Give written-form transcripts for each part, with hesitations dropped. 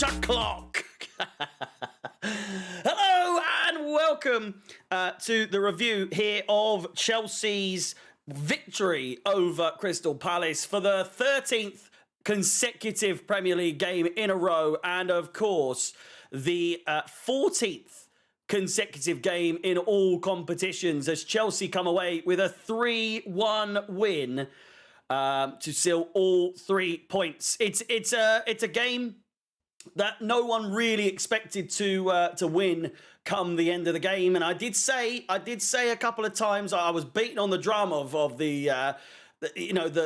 shot clock. Hello and welcome to the review here of Chelsea's victory over Crystal Palace for the 13th consecutive Premier League game in a row, and of course the 14th consecutive game in all competitions as Chelsea come away with a 3-1 win to seal all 3 points. It's a game that no one really expected to win come the end of the game, and I did say a couple of times I was beating on the drum of the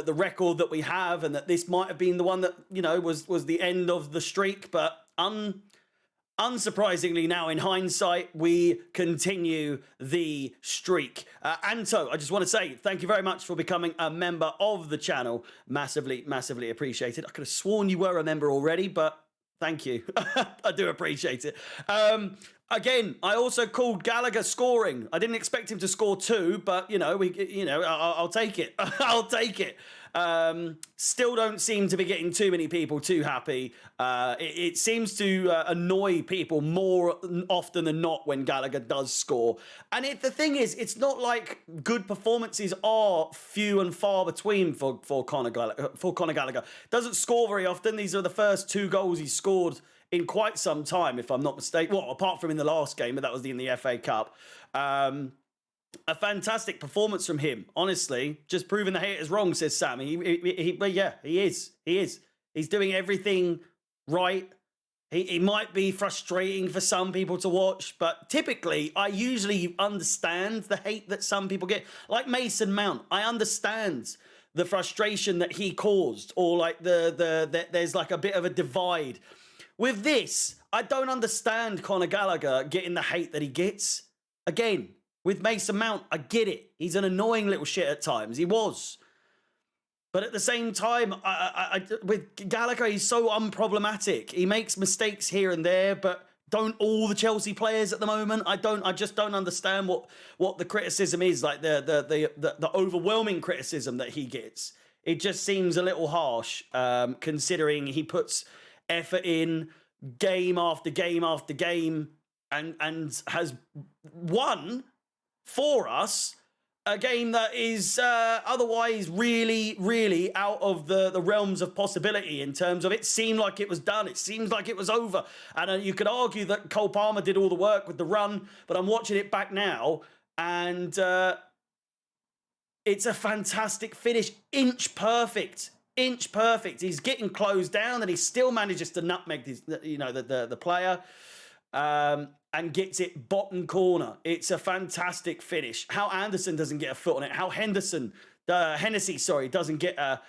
record that we have, and that this might have been the one that was the end of the streak, but unsurprisingly, now in hindsight, we continue the streak. Anto, I just want to say thank you very much for becoming a member of the channel. Massively, massively appreciated. I could have sworn you were a member already, but thank you. I do appreciate it. Again, I also called Gallagher scoring. I didn't expect him to score 2, but I'll take it. I'll take it. Still don't seem to be getting too many people too happy. It seems to annoy people more often than not when Gallagher does score. And the thing is, it's not like good performances are few and far between for Conor Gallagher. Doesn't score very often. These are the first 2 goals he's scored in quite some time, if I'm not mistaken. Well, apart from in the last game, but that was in the FA Cup. A fantastic performance from him, honestly. Just proving the haters wrong, says Sam. He is. He's doing everything right. He might be frustrating for some people to watch, but typically, I usually understand the hate that some people get. Like Mason Mount, I understand the frustration that he caused, or like there's like a bit of a divide. With this, I don't understand Conor Gallagher getting the hate that he gets. Again, with Mason Mount, I get it. He's an annoying little shit at times. He was. But at the same time, with Gallagher, he's so unproblematic. He makes mistakes here and there, but don't all the Chelsea players at the moment? I just don't understand what the criticism is, like the overwhelming criticism that he gets. It just seems a little harsh, considering he puts effort in game after game after game and has won for us a game that is otherwise really, really out of the realms of possibility in terms of it seemed like it was done. It seems like it was over. And you could argue that Cole Palmer did all the work with the run, but I'm watching it back now and it's a fantastic finish. Inch perfect. He's getting closed down and he still manages to nutmeg the player. And gets it bottom corner. It's a fantastic finish. How Anderson doesn't get a foot on it. How Hennessy doesn't get a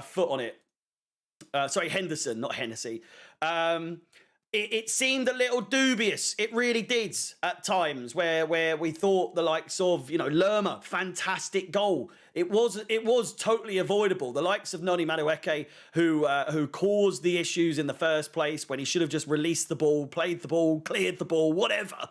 foot on it. Henderson, not Hennessy. It seemed a little dubious. It really did at times where we thought the likes of, Lerma, fantastic goal. It was totally avoidable. The likes of Noni Madueke, who caused the issues in the first place when he should have just released the ball, played the ball, cleared the ball, whatever.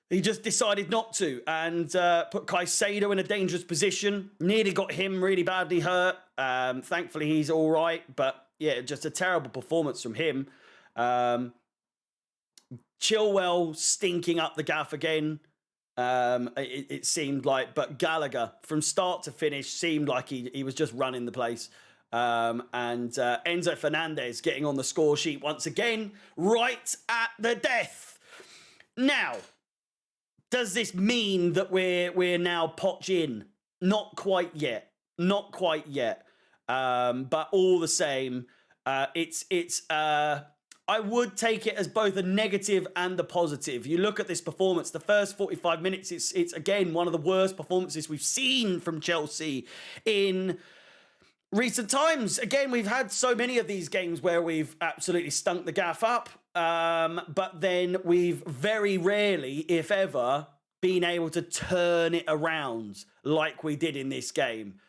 He just decided not to and put Caicedo in a dangerous position. Nearly got him really badly hurt. Thankfully, he's all right. But yeah, just a terrible performance from him. Chilwell stinking up the gaff again. It seemed like, but Gallagher from start to finish seemed like he was just running the place. And Enzo Fernandez getting on the score sheet once again, right at the death. Now, does this mean that we're now Poch in? Not quite yet. But all the same, I would take it as both a negative and a positive. You look at this performance, the first 45 minutes, it's again one of the worst performances we've seen from Chelsea in recent times. Again, we've had so many of these games where we've absolutely stunk the gaff up, but then we've very rarely, if ever, been able to turn it around like we did in this game.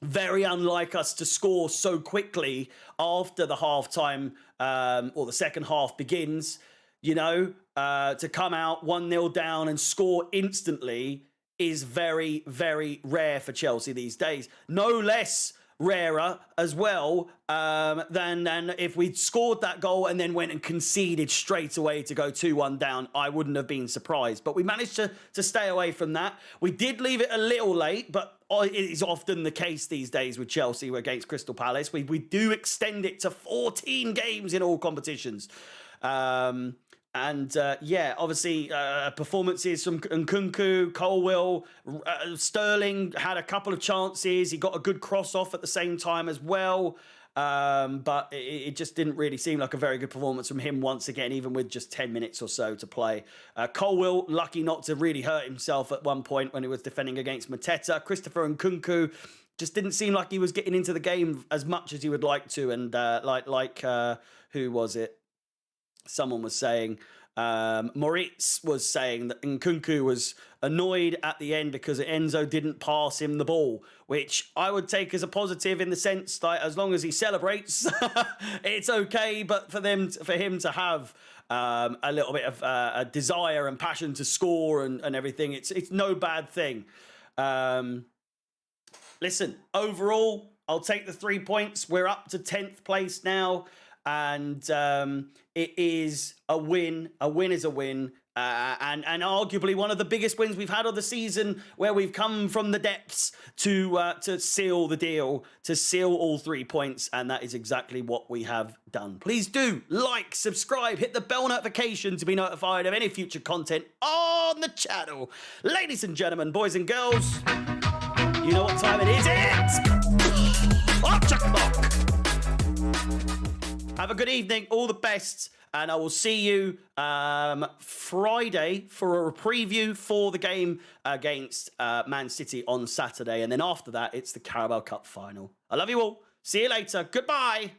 Very unlike us to score so quickly after the halftime or the second half begins, to come out 1-0 down and score instantly is very, very rare for Chelsea these days. No less rarer as well than if we'd scored that goal and then went and conceded straight away to go 2-1 down. I wouldn't have been surprised. But we managed to stay away from that. We did leave it a little late, but it is often the case these days with Chelsea against Crystal Palace. We do extend it to 14 games in all competitions. Obviously, performances from Nkunku, Colwill, Sterling had a couple of chances. He got a good cross off at the same time as well. But it just didn't really seem like a very good performance from him once again, even with just 10 minutes or so to play. Colwill, lucky not to really hurt himself at one point when he was defending against Mateta. Christopher Nkunku just didn't seem like he was getting into the game as much as he would like to. And who was it? Someone was saying, Moritz was saying that Nkunku was annoyed at the end because Enzo didn't pass him the ball, which I would take as a positive in the sense that as long as he celebrates, it's okay. But for him to have a little bit of a desire and passion to score and everything, it's no bad thing. Listen, overall, I'll take the 3 points. We're up to 10th place now. And it is a win. A win is a win. And arguably one of the biggest wins we've had of the season, where we've come from the depths to seal the deal, to seal all 3 points. And that is exactly what we have done. Please do like, subscribe, hit the bell notification to be notified of any future content on the channel. Ladies and gentlemen, boys and girls, you know what time it is. It's 8 o'clock. Have a good evening, all the best, and I will see you Friday for a preview for the game against Man City on Saturday, and then after that, it's the Carabao Cup final. I love you all. See you later. Goodbye.